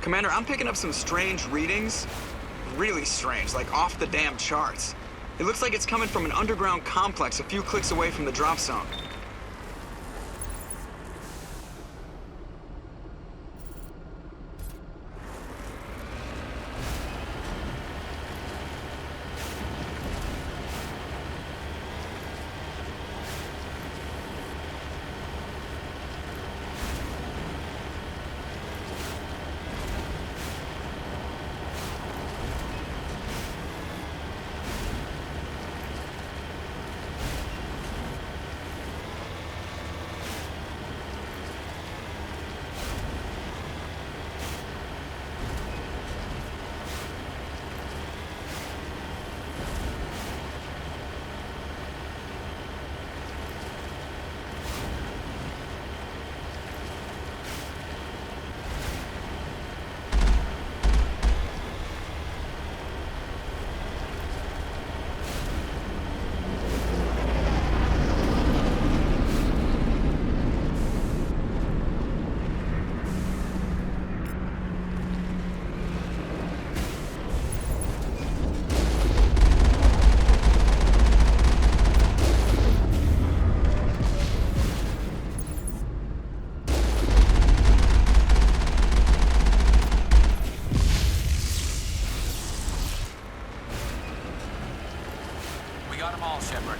Commander, I'm picking up some strange readings. Really strange, like off the damn charts. It looks like it's coming from an underground complex a few clicks away from the drop zone. We got them all, Shepard.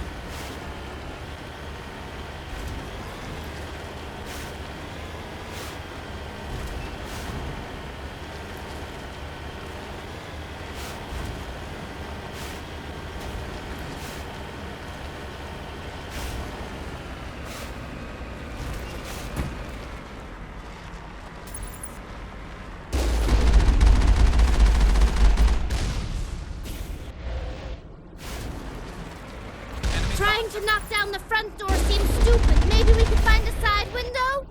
Trying to knock down the front door seems stupid. Maybe we could find a side window?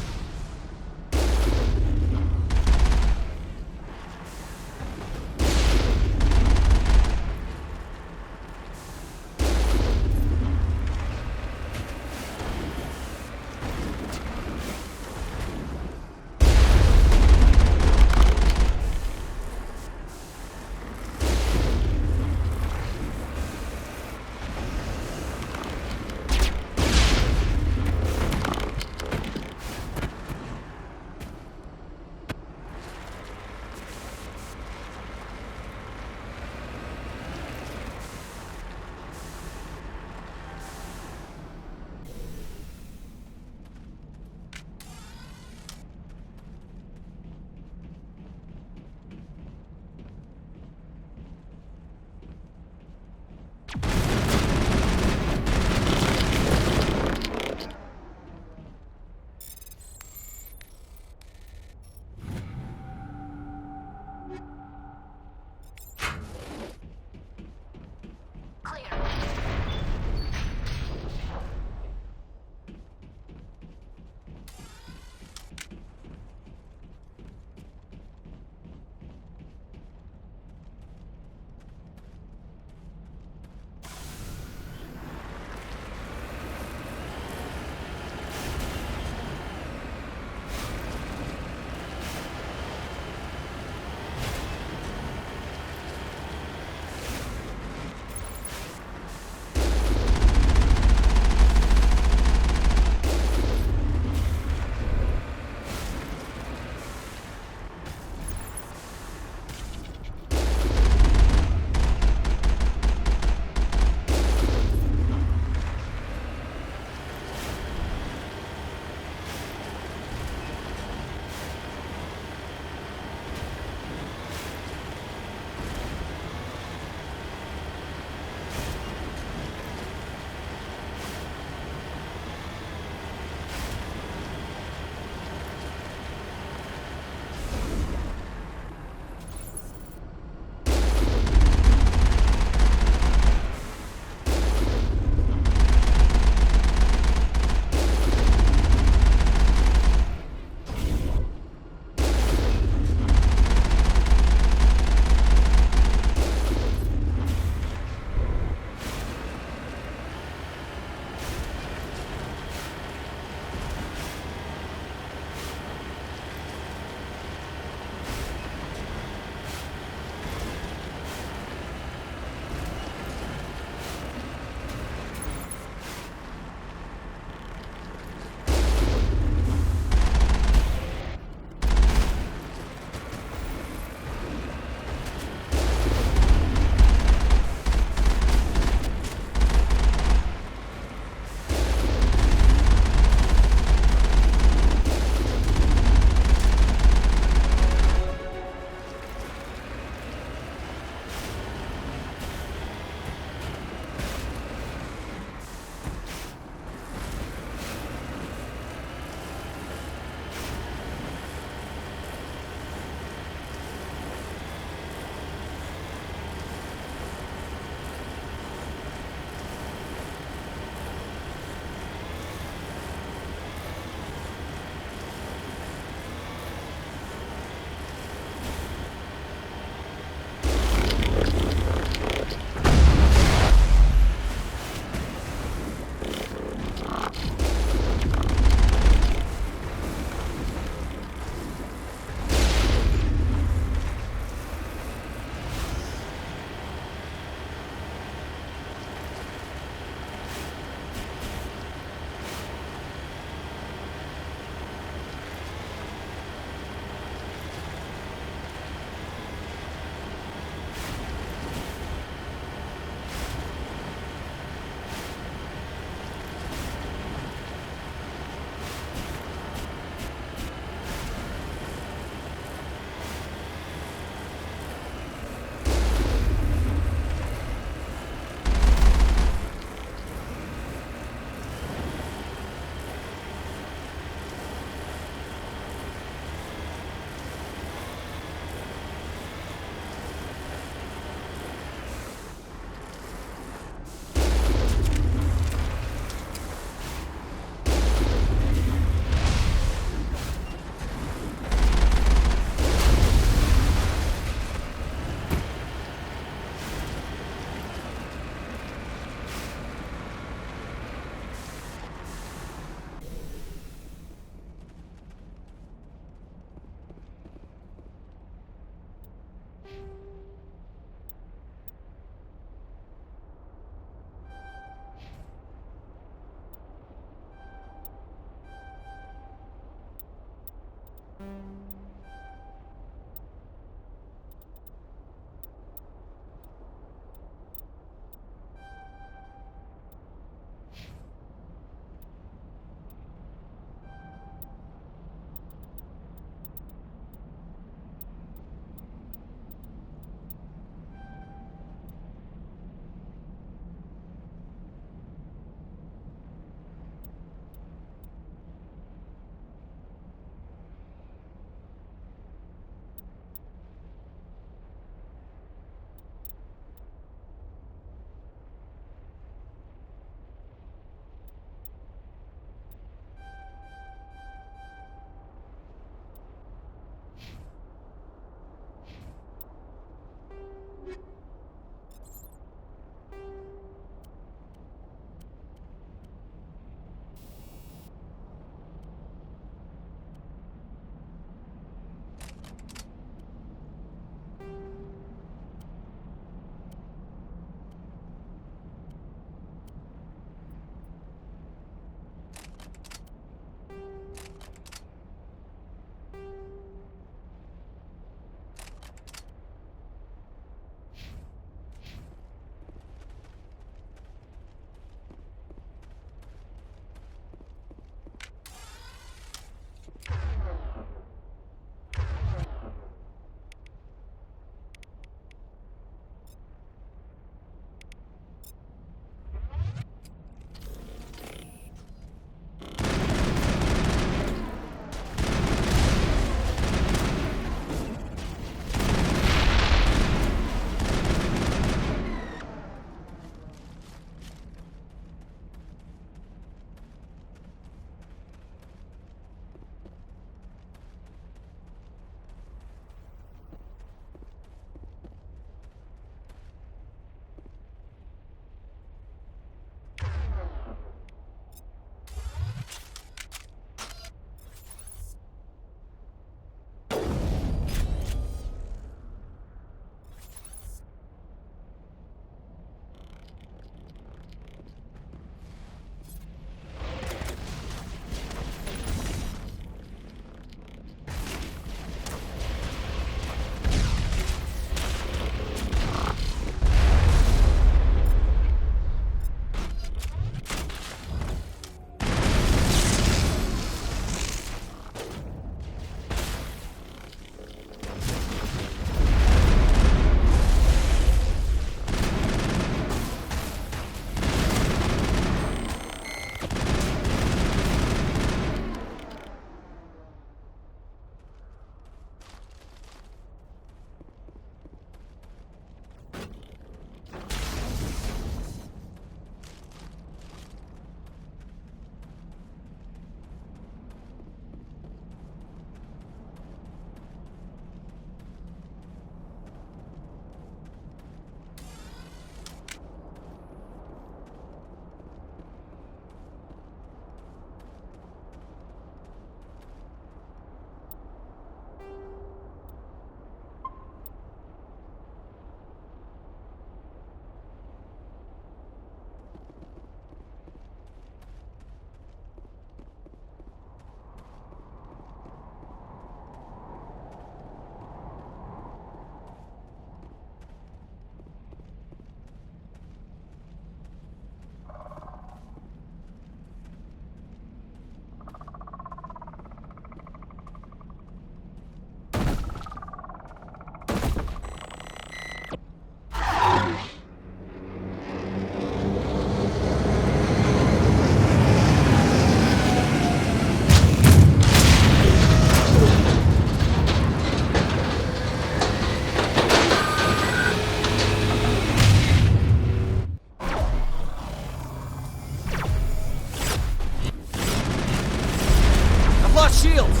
shields!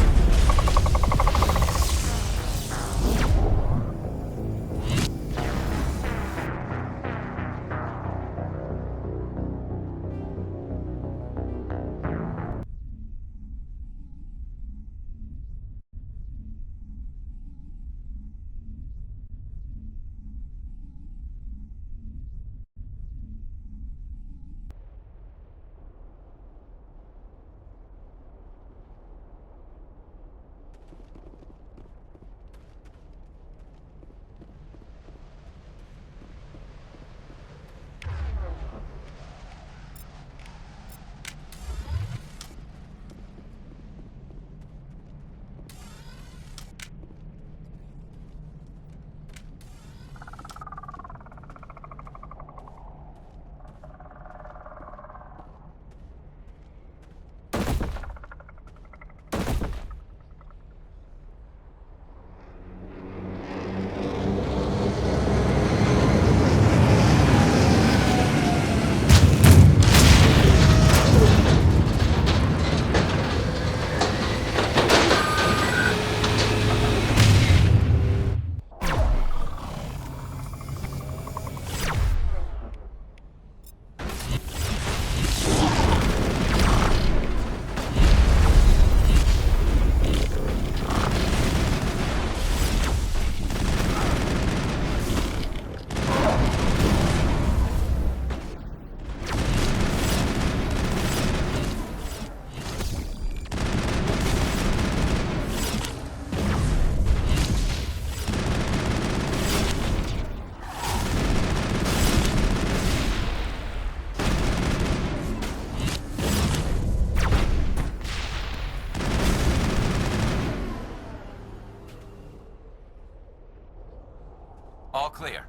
clear.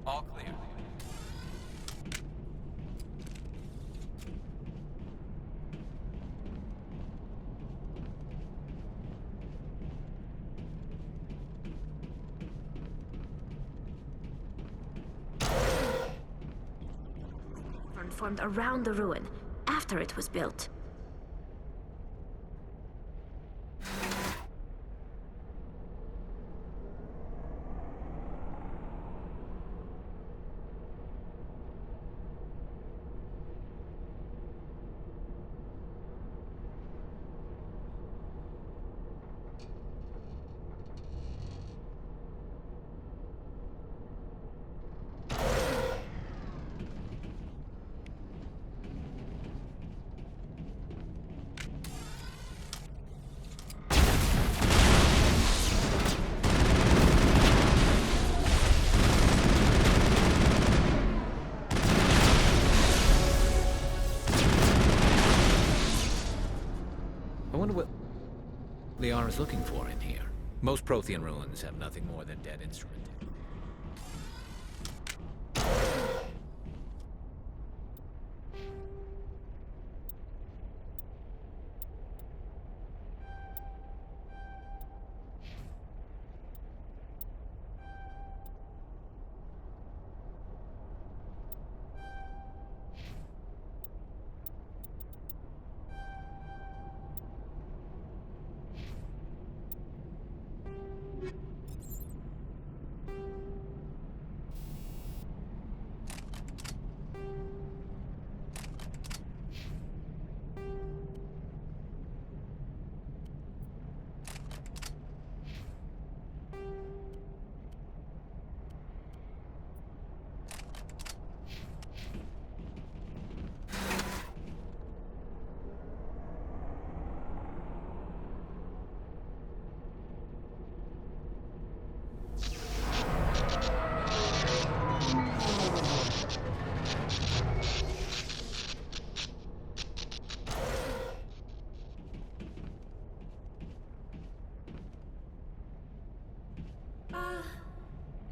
All clear. Formed around the ruin after it was built. I wonder what Liara's looking for in here. Most Prothean ruins have nothing more than dead instrument.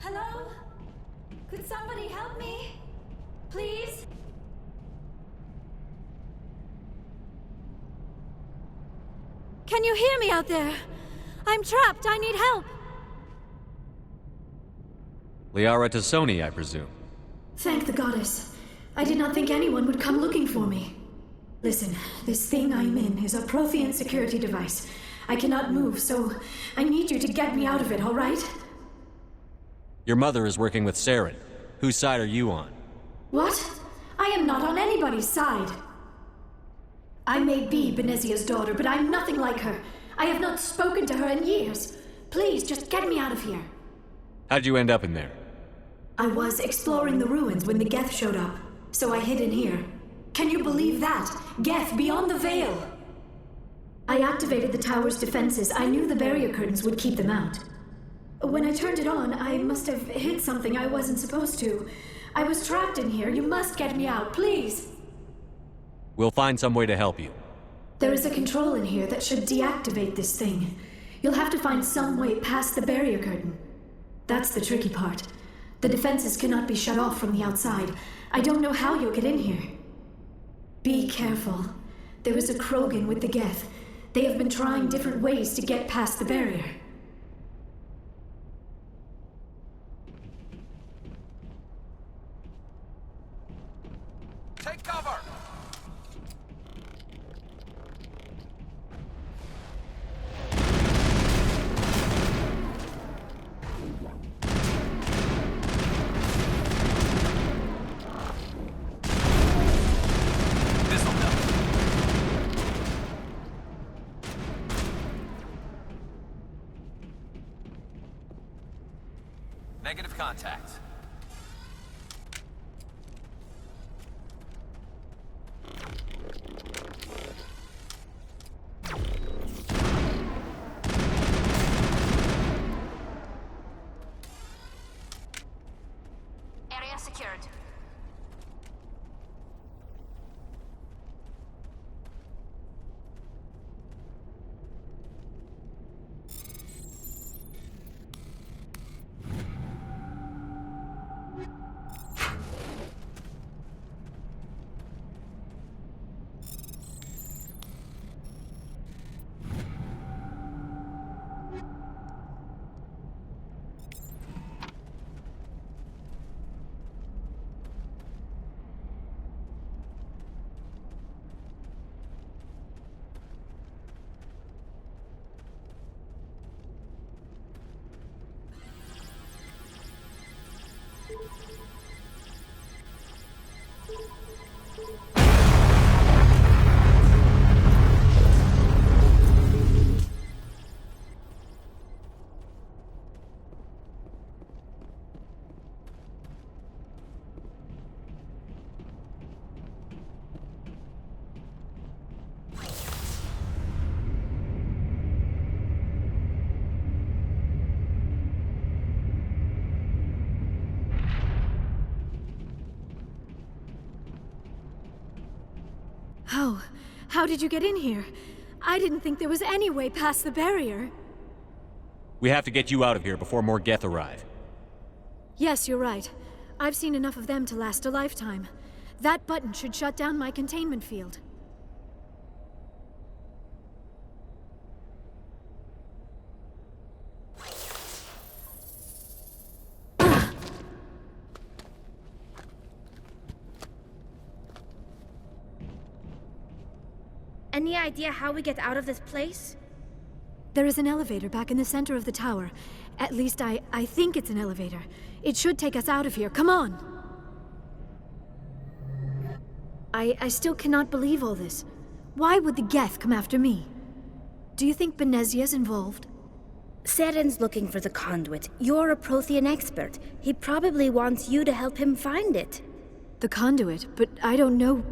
Hello? Could somebody help me? Please? Can you hear me out there? I'm trapped. I need help. Liara to Sony, I presume. Thank the goddess. I did not think anyone would come looking for me. Listen, this thing I'm in is a Prothean security device. I cannot move, so I need you to get me out of it, all right? Your mother is working with Saren. Whose side are you on? What? I am not on anybody's side. I may be Benezia's daughter, but I'm nothing like her. I have not spoken to her in years. Please, just get me out of here. How'd you end up in there? I was exploring the ruins when the Geth showed up, so I hid in here. Can you believe that? Geth beyond the veil! I activated the tower's defenses. I knew the barrier curtains would keep them out. When I turned it on, I must have hit something I wasn't supposed to. I was trapped in here. You must get me out, please! We'll find some way to help you. There is a control in here that should deactivate this thing. You'll have to find some way past the barrier curtain. That's the tricky part. The defenses cannot be shut off from the outside. I don't know how you'll get in here. Be careful. There is a Krogan with the Geth. They have been trying different ways to get past the barrier. Negative contact. Area secured. How did you get in here? I didn't think there was any way past the barrier. We have to get you out of here before more Geth arrive. Yes, you're right. I've seen enough of them to last a lifetime. That button should shut down my containment field. Any idea how we get out of this place? There is an elevator back in the center of the tower. At least I think it's an elevator. It should take us out of here. Come on! I still cannot believe all this. Why would the Geth come after me? Do you think Benezia's involved? Saren's looking for the conduit. You're a Prothean expert. He probably wants you to help him find it. The conduit, but I don't know.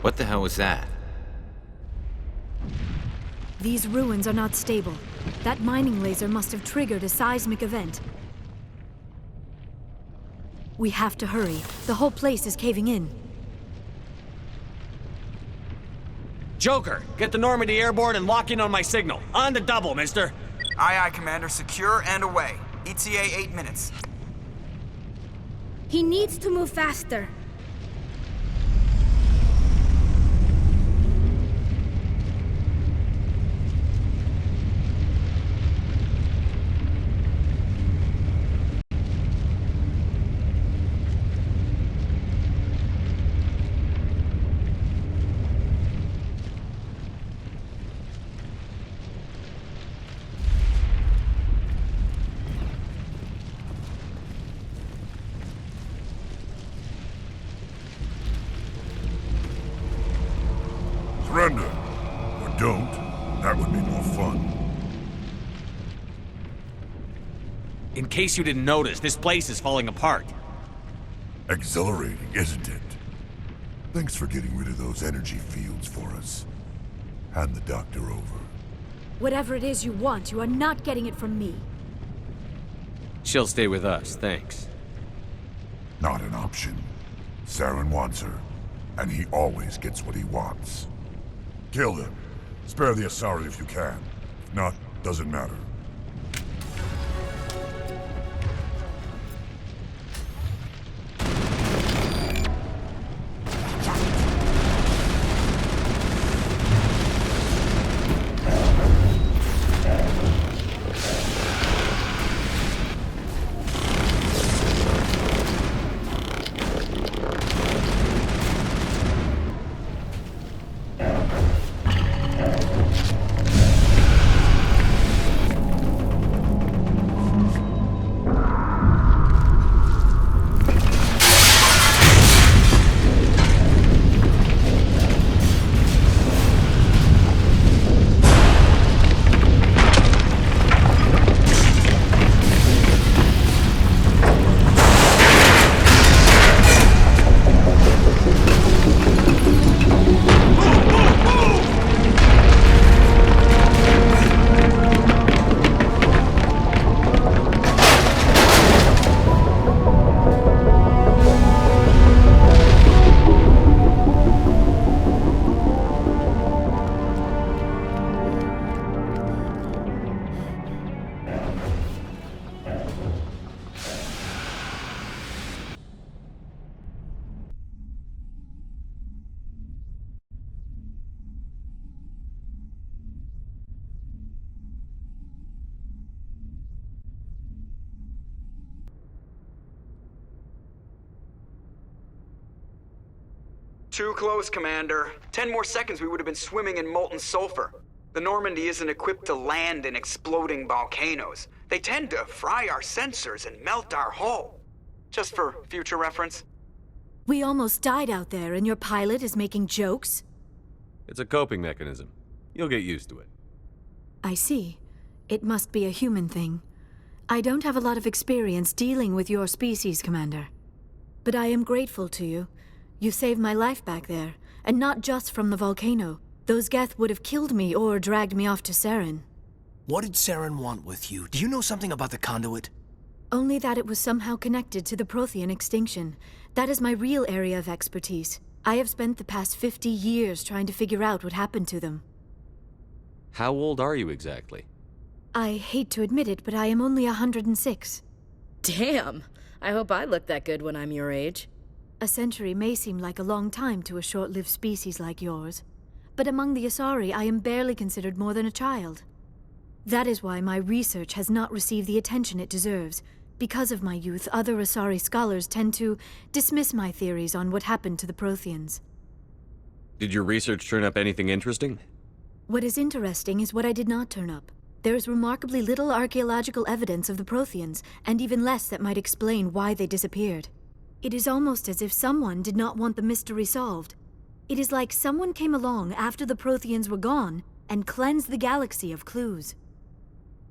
What the hell was that? These ruins are not stable. That mining laser must have triggered a seismic event. We have to hurry. The whole place is caving in. Joker, get the Normandy airborne and lock in on my signal. On the double, mister. Aye, aye, Commander. Secure and away. ETA 8 minutes. He needs to move faster. Surrender. Or don't. That would be more fun. In case you didn't notice, this place is falling apart. Exhilarating, isn't it? Thanks for getting rid of those energy fields for us. Hand the doctor over. Whatever it is you want, you are not getting it from me. She'll stay with us, thanks. Not an option. Saren wants her, and he always gets what he wants. Kill him. Spare the Asari if you can. If not, doesn't matter. Too close, Commander. 10 more seconds we would have been swimming in molten sulfur. The Normandy isn't equipped to land in exploding volcanoes. They tend to fry our sensors and melt our hull. Just for future reference. We almost died out there, and your pilot is making jokes? It's a coping mechanism. You'll get used to it. I see. It must be a human thing. I don't have a lot of experience dealing with your species, Commander. But I am grateful to you. You saved my life back there, and not just from the volcano. Those Geth would have killed me or dragged me off to Saren. What did Saren want with you? Do you know something about the conduit? Only that it was somehow connected to the Prothean extinction. That is my real area of expertise. I have spent the past 50 years trying to figure out what happened to them. How old are you exactly? I hate to admit it, but I am only 106. Damn! I hope I look that good when I'm your age. A century may seem like a long time to a short-lived species like yours. But among the Asari, I am barely considered more than a child. That is why my research has not received the attention it deserves. Because of my youth, other Asari scholars tend to dismiss my theories on what happened to the Protheans. Did your research turn up anything interesting? What is interesting is what I did not turn up. There is remarkably little archaeological evidence of the Protheans, and even less that might explain why they disappeared. It is almost as if someone did not want the mystery solved. It is like someone came along after the Protheans were gone and cleansed the galaxy of clues.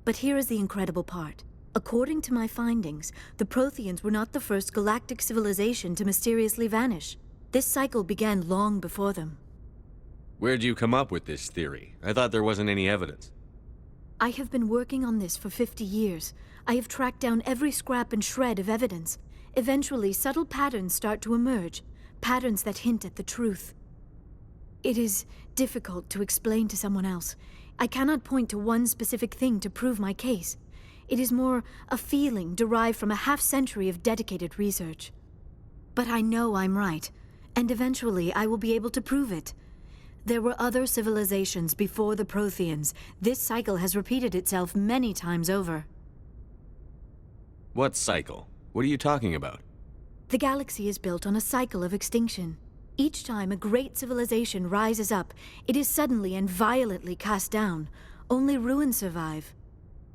But here is the incredible part. According to my findings, the Protheans were not the first galactic civilization to mysteriously vanish. This cycle began long before them. Where'd you come up with this theory? I thought there wasn't any evidence. I have been working on this for 50 years. I have tracked down every scrap and shred of evidence. Eventually, subtle patterns start to emerge, patterns that hint at the truth. It is difficult to explain to someone else. I cannot point to one specific thing to prove my case. It is more a feeling derived from a half-century of dedicated research. But I know I'm right, and eventually I will be able to prove it. There were other civilizations before the Protheans. This cycle has repeated itself many times over. What cycle? What are you talking about? The galaxy is built on a cycle of extinction. Each time a great civilization rises up, it is suddenly and violently cast down. Only ruins survive.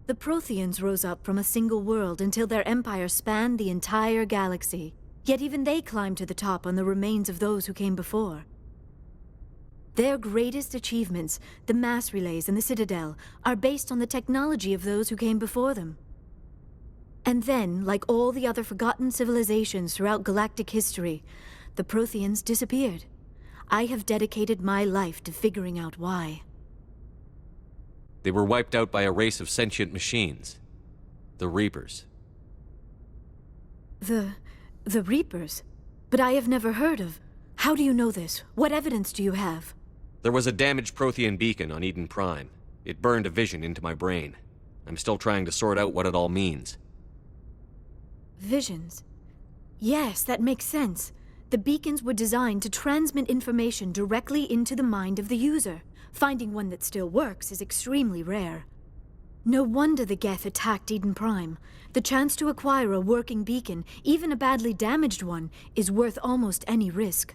The Protheans rose up from a single world until their empire spanned the entire galaxy. Yet even they climbed to the top on the remains of those who came before. Their greatest achievements, the mass relays and the Citadel, are based on the technology of those who came before them. And then, like all the other forgotten civilizations throughout galactic history, the Protheans disappeared. I have dedicated my life to figuring out why. They were wiped out by a race of sentient machines. The Reapers. The Reapers? But I have never heard of. How do you know this? What evidence do you have? There was a damaged Prothean beacon on Eden Prime. It burned a vision into my brain. I'm still trying to sort out what it all means. Visions? Yes, that makes sense. The beacons were designed to transmit information directly into the mind of the user. Finding one that still works is extremely rare. No wonder the Geth attacked Eden Prime. The chance to acquire a working beacon, even a badly damaged one, is worth almost any risk.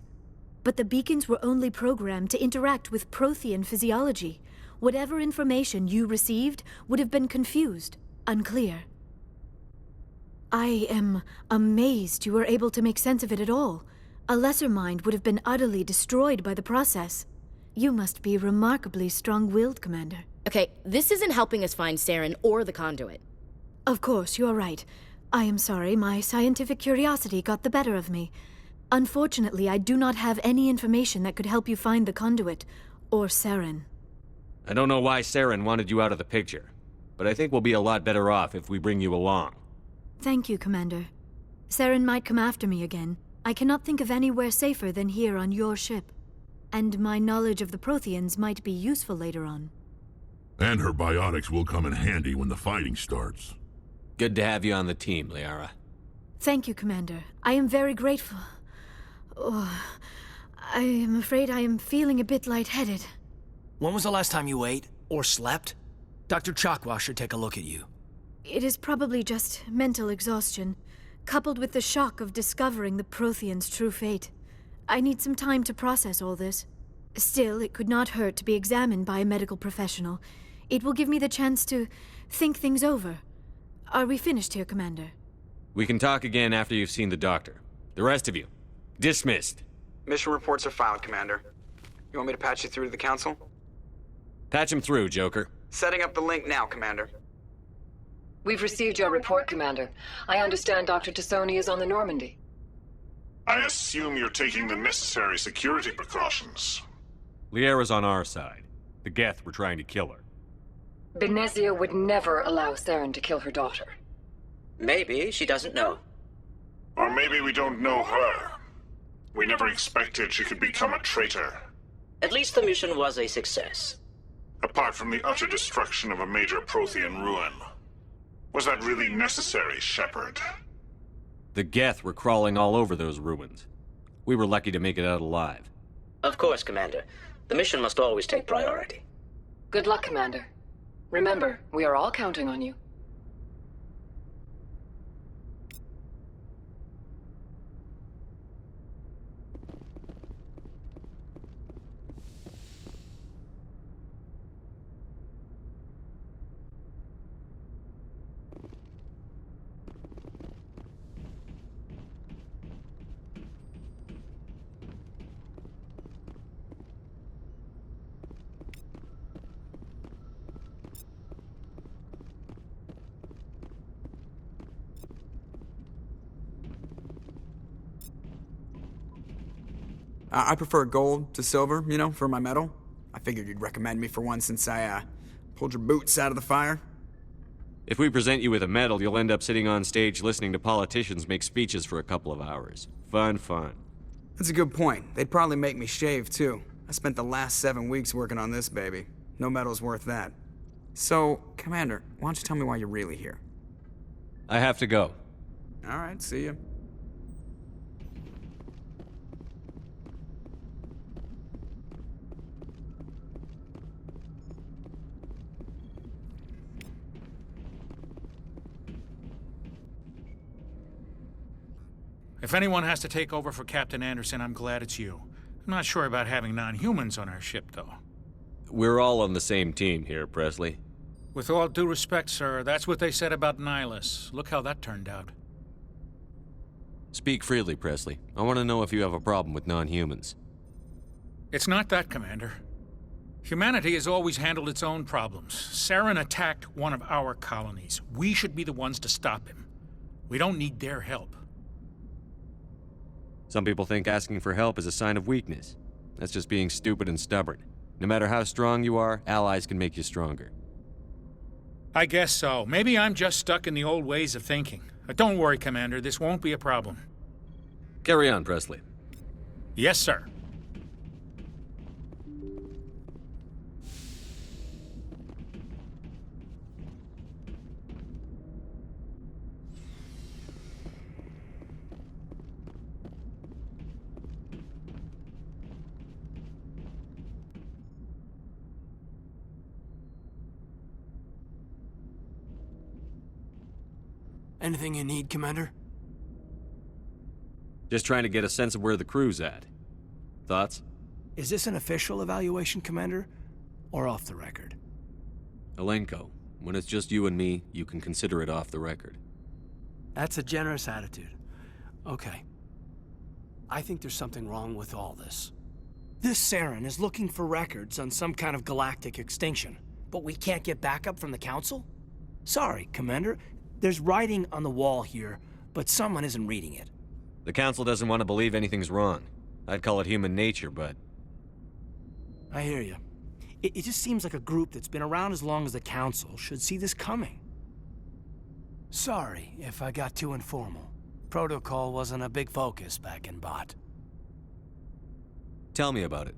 But the beacons were only programmed to interact with Prothean physiology. Whatever information you received would have been confused, unclear. I am amazed you were able to make sense of it at all. A lesser mind would have been utterly destroyed by the process. You must be remarkably strong-willed, Commander. Okay, this isn't helping us find Saren or the conduit. Of course, you are right. I am sorry, my scientific curiosity got the better of me. Unfortunately, I do not have any information that could help you find the conduit, or Saren. I don't know why Saren wanted you out of the picture, but I think we'll be a lot better off if we bring you along. Thank you, Commander. Saren might come after me again. I cannot think of anywhere safer than here on your ship. And my knowledge of the Protheans might be useful later on. And her biotics will come in handy when the fighting starts. Good to have you on the team, Liara. Thank you, Commander. I am very grateful. Oh, I am afraid I am feeling a bit lightheaded. When was the last time you ate? Or slept? Dr. Chakwa should take a look at you. It is probably just mental exhaustion, coupled with the shock of discovering the Protheans' true fate. I need some time to process all this. Still, it could not hurt to be examined by a medical professional. It will give me the chance to think things over. Are we finished here, Commander? We can talk again after you've seen the doctor. The rest of you, dismissed. Mission reports are filed, Commander. You want me to patch you through to the Council? Patch him through, Joker. Setting up the link now, Commander. We've received your report, Commander. I understand Dr. Tassoni is on the Normandy. I assume you're taking the necessary security precautions. Liara's on our side. The Geth were trying to kill her. Benezia would never allow Saren to kill her daughter. Maybe she doesn't know. Or maybe we don't know her. We never expected she could become a traitor. At least the mission was a success. Apart from the utter destruction of a major Prothean ruin. Was that really necessary, Shepard? The Geth were crawling all over those ruins. We were lucky to make it out alive. Of course, Commander. The mission must always take priority. Good luck, Commander. Remember, we are all counting on you. I prefer gold to silver, you know, for my medal. I figured you'd recommend me for one since I, pulled your boots out of the fire. If we present you with a medal, you'll end up sitting on stage listening to politicians make speeches for a couple of hours. Fun, fun. That's a good point. They'd probably make me shave, too. I spent the last 7 weeks working on this baby. No medal's worth that. So, Commander, why don't you tell me why you're really here? I have to go. All right, see ya. If anyone has to take over for Captain Anderson, I'm glad it's you. I'm not sure about having non-humans on our ship, though. We're all on the same team here, Presley. With all due respect, sir, that's what they said about Nihilus. Look how that turned out. Speak freely, Presley. I want to know if you have a problem with non-humans. It's not that, Commander. Humanity has always handled its own problems. Saren attacked one of our colonies. We should be the ones to stop him. We don't need their help. Some people think asking for help is a sign of weakness. That's just being stupid and stubborn. No matter how strong you are, allies can make you stronger. I guess so. Maybe I'm just stuck in the old ways of thinking. But don't worry, Commander. This won't be a problem. Carry on, Presley. Yes, sir. Anything you need, Commander? Just trying to get a sense of where the crew's at. Thoughts? Is this an official evaluation, Commander? Or off the record? Alenko, when it's just you and me, you can consider it off the record. That's a generous attitude. Okay. I think there's something wrong with all this. This Saren is looking for records on some kind of galactic extinction, but we can't get backup from the Council? Sorry, Commander. There's writing on the wall here, but someone isn't reading it. The Council doesn't want to believe anything's wrong. I'd call it human nature, but... I hear you. It just seems like a group that's been around as long as the Council should see this coming. Sorry if I got too informal. Protocol wasn't a big focus back in Bot. Tell me about it.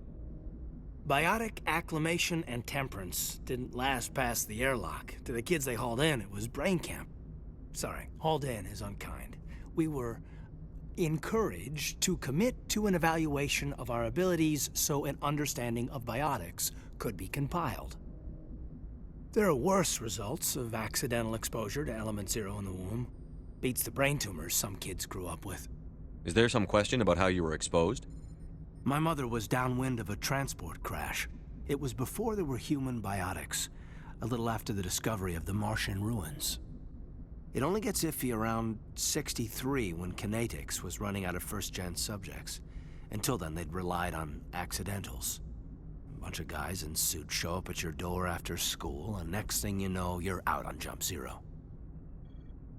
Biotic acclimation and temperance didn't last past the airlock. To the kids they hauled in, it was brain camp. Sorry, hauled in is unkind. We were encouraged to commit to an evaluation of our abilities so an understanding of biotics could be compiled. There are worse results of accidental exposure to Element Zero in the womb. Beats the brain tumors some kids grew up with. Is there some question about how you were exposed? My mother was downwind of a transport crash. It was before there were human biotics, a little after the discovery of the Martian ruins. It only gets iffy around 63 when Kinetics was running out of first-gen subjects. Until then, they'd relied on accidentals. A bunch of guys in suits show up at your door after school, and next thing you know, you're out on Jump Zero.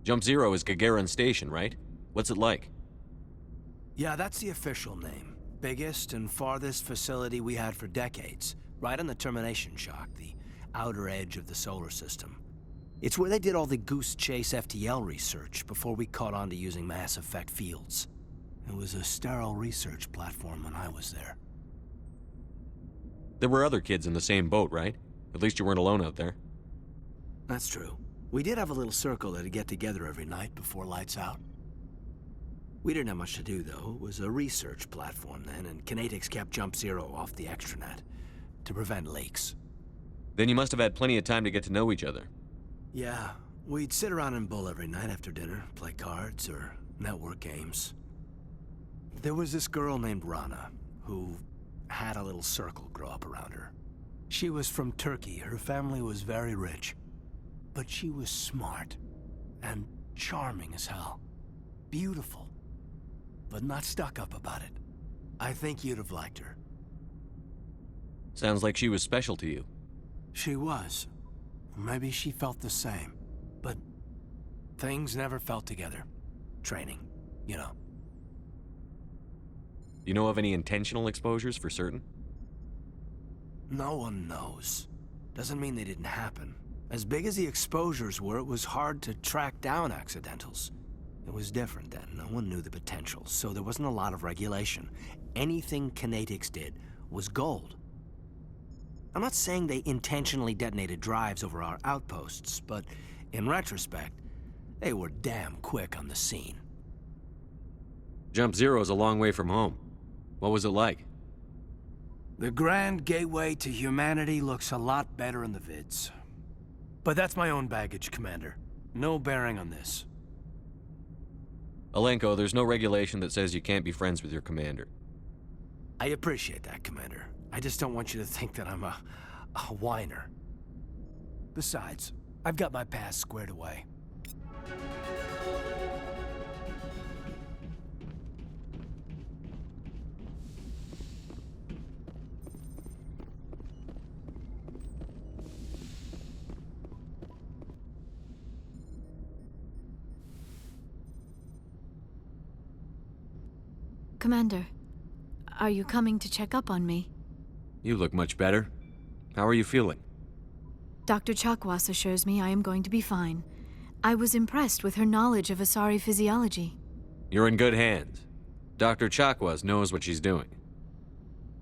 Jump Zero is Gagarin Station, right? What's it like? Yeah, that's the official name. Biggest and farthest facility we had for decades. Right on the termination shock, the outer edge of the solar system. It's where they did all the Goose Chase FTL research before we caught on to using mass effect fields. It was a sterile research platform when I was there. There were other kids in the same boat, right? At least you weren't alone out there. That's true. We did have a little circle that'd get together every night before lights out. We didn't have much to do, though. It was a research platform then, and Kinetics kept Jump Zero off the extranet to prevent leaks. Then you must have had plenty of time to get to know each other. Yeah, we'd sit around and bull every night after dinner, play cards or network games. There was this girl named Rana, who had a little circle grow up around her. She was from Turkey. Her family was very rich. But she was smart and charming as hell. Beautiful. But not stuck up about it. I think you'd have liked her. Sounds like she was special to you. She was. Maybe she felt the same. But things never felt together. Training, you know. You know of any intentional exposures for certain? No one knows. Doesn't mean they didn't happen. As big as the exposures were, it was hard to track down accidentals. It was different then. No one knew the potential, so there wasn't a lot of regulation. Anything Kinetics did was gold. I'm not saying they intentionally detonated drives over our outposts, but in retrospect, they were damn quick on the scene. Jump Zero is a long way from home. What was it like? The grand gateway to humanity looks a lot better in the vids. But that's my own baggage, Commander. No bearing on this. Alenko, there's no regulation that says you can't be friends with your commander. I appreciate that, Commander. I just don't want you to think that I'm a whiner. Besides, I've got my past squared away. Commander, are you coming to check up on me? You look much better. How are you feeling? Dr. Chakwas assures me I am going to be fine. I was impressed with her knowledge of Asari physiology. You're in good hands. Dr. Chakwas knows what she's doing.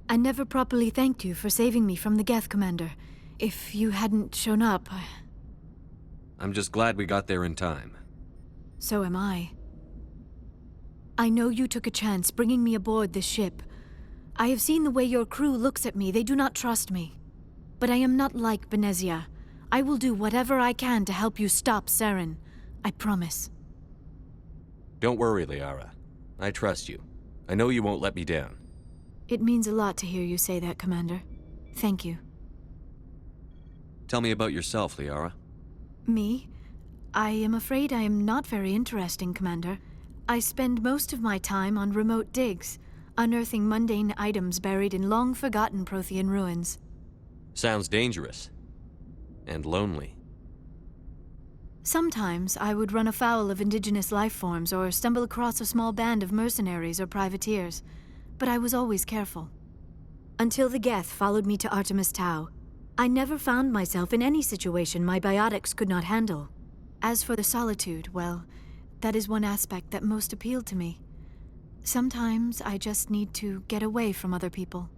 I never properly thanked you for saving me from the Geth, Commander. If you hadn't shown up, I'm just glad we got there in time. So am I. I know you took a chance bringing me aboard this ship. I have seen the way your crew looks at me. They do not trust me. But I am not like Benezia. I will do whatever I can to help you stop Saren. I promise. Don't worry, Liara. I trust you. I know you won't let me down. It means a lot to hear you say that, Commander. Thank you. Tell me about yourself, Liara. Me? I am afraid I am not very interesting, Commander. I spend most of my time on remote digs, unearthing mundane items buried in long-forgotten Prothean ruins. Sounds dangerous. And lonely. Sometimes I would run afoul of indigenous life forms or stumble across a small band of mercenaries or privateers, but I was always careful. Until the Geth followed me to Artemis Tau, I never found myself in any situation my biotics could not handle. As for the solitude, well, that is one aspect that most appealed to me. Sometimes I just need to get away from other people.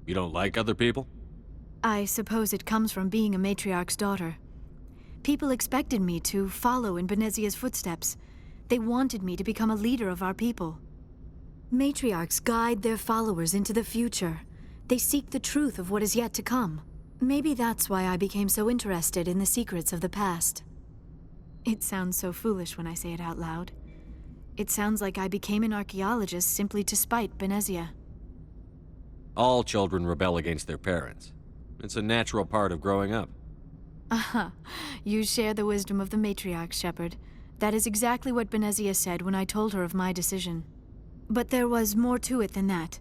You don't like other people? I suppose it comes from being a matriarch's daughter. People expected me to follow in Benezia's footsteps. They wanted me to become a leader of our people. Matriarchs guide their followers into the future. They seek the truth of what is yet to come. Maybe that's why I became so interested in the secrets of the past. It sounds so foolish when I say it out loud. It sounds like I became an archaeologist simply to spite Benezia. All children rebel against their parents. It's a natural part of growing up. Aha. You share the wisdom of the matriarch, Shepard. That is exactly what Benezia said when I told her of my decision. But there was more to it than that.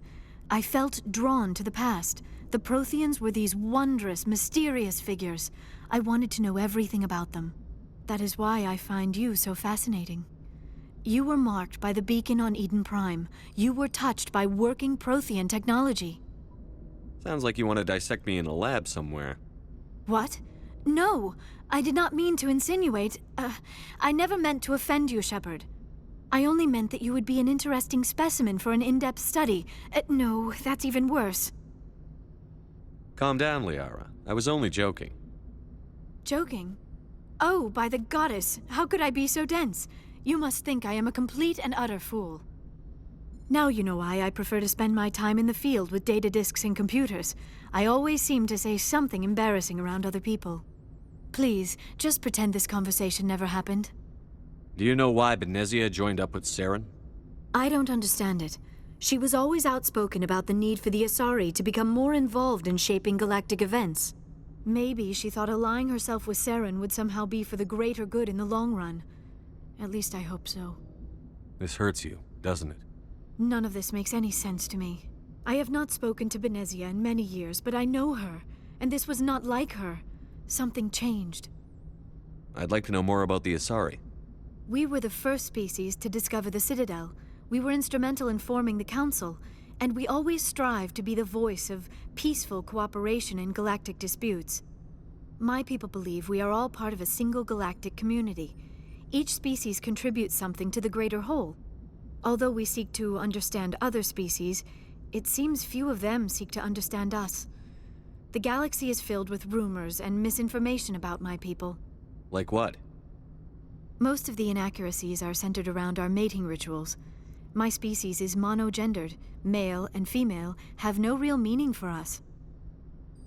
I felt drawn to the past. The Protheans were these wondrous, mysterious figures. I wanted to know everything about them. That is why I find you so fascinating. You were marked by the beacon on Eden Prime. You were touched by working Prothean technology. Sounds like you want to dissect me in a lab somewhere. What? No! I did not mean to insinuate. I never meant to offend you, Shepard. I only meant that you would be an interesting specimen for an in-depth study. No, that's even worse. Calm down, Liara. I was only joking. Joking? Oh, by the goddess, how could I be so dense? You must think I am a complete and utter fool. Now you know why I prefer to spend my time in the field with data disks and computers. I always seem to say something embarrassing around other people. Please, just pretend this conversation never happened. Do you know why Benezia joined up with Saren? I don't understand it. She was always outspoken about the need for the Asari to become more involved in shaping galactic events. Maybe she thought allying herself with Saren would somehow be for the greater good in the long run. At least I hope so. This hurts you, doesn't it? None of this makes any sense to me. I have not spoken to Benezia in many years, but I know her, and this was not like her. Something changed. I'd like to know more about the Asari. We were the first species to discover the Citadel. We were instrumental in forming the Council, and we always strive to be the voice of peaceful cooperation in galactic disputes. My people believe we are all part of a single galactic community. Each species contributes something to the greater whole. Although we seek to understand other species, it seems few of them seek to understand us. The galaxy is filled with rumors and misinformation about my people. Like what? Most of the inaccuracies are centered around our mating rituals. My species is monogendered. Male and female have no real meaning for us.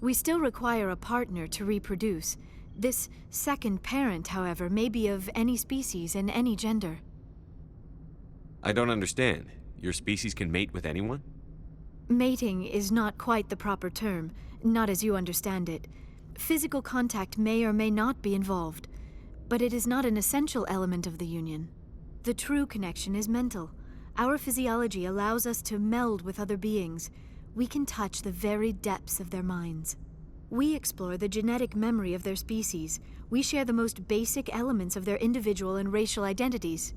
We still require a partner to reproduce. This second parent, however, may be of any species and any gender. I don't understand. Your species can mate with anyone? Mating is not quite the proper term, not as you understand it. Physical contact may or may not be involved, but it is not an essential element of the union. The true connection is mental. Our physiology allows us to meld with other beings. We can touch the very depths of their minds. We explore the genetic memory of their species. We share the most basic elements of their individual and racial identities.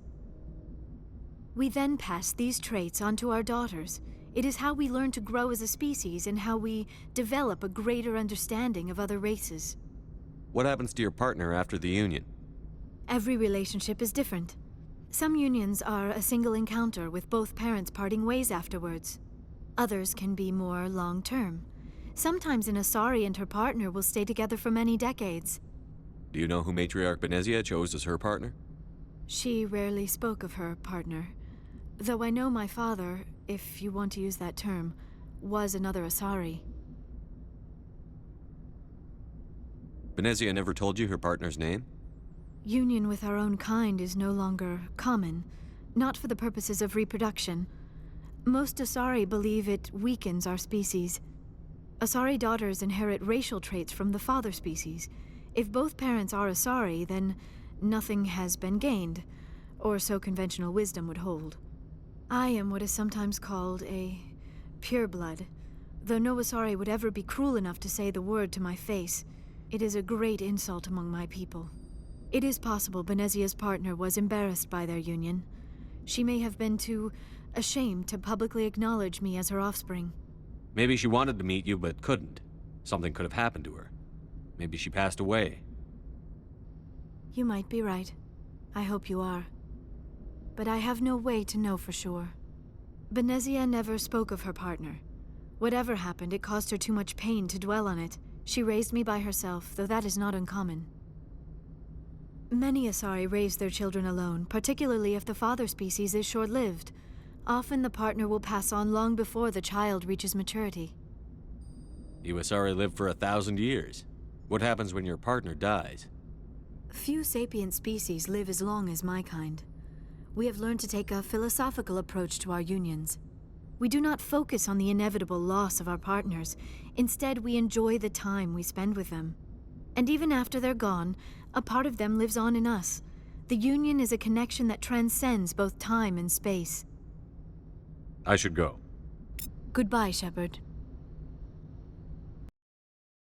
We then pass these traits on to our daughters. It is how we learn to grow as a species and how we develop a greater understanding of other races. What happens to your partner after the union? Every relationship is different. Some unions are a single encounter with both parents parting ways afterwards. Others can be more long-term. Sometimes an Asari and her partner will stay together for many decades. Do you know who Matriarch Benezia chose as her partner? She rarely spoke of her partner. Though I know my father, if you want to use that term, was another Asari. Benezia never told you her partner's name? Union with our own kind is no longer common, not for the purposes of reproduction. Most Asari believe it weakens our species. Asari daughters inherit racial traits from the father species. If both parents are Asari, then nothing has been gained, or so conventional wisdom would hold. I am what is sometimes called a pureblood, though no Asari would ever be cruel enough to say the word to my face. It is a great insult among my people. It is possible Benezia's partner was embarrassed by their union. She may have been too ashamed to publicly acknowledge me as her offspring. Maybe she wanted to meet you but couldn't. Something could have happened to her. Maybe she passed away. You might be right. I hope you are. But I have no way to know for sure. Benezia never spoke of her partner. Whatever happened, it caused her too much pain to dwell on it. She raised me by herself, though that is not uncommon. Many Asari raise their children alone, particularly if the father species is short-lived. Often the partner will pass on long before the child reaches maturity. You Asari live for 1,000 years. What happens when your partner dies? Few sapient species live as long as my kind. We have learned to take a philosophical approach to our unions. We do not focus on the inevitable loss of our partners. Instead, we enjoy the time we spend with them. And even after they're gone, a part of them lives on in us. The Union is a connection that transcends both time and space. I should go. Goodbye, Shepard.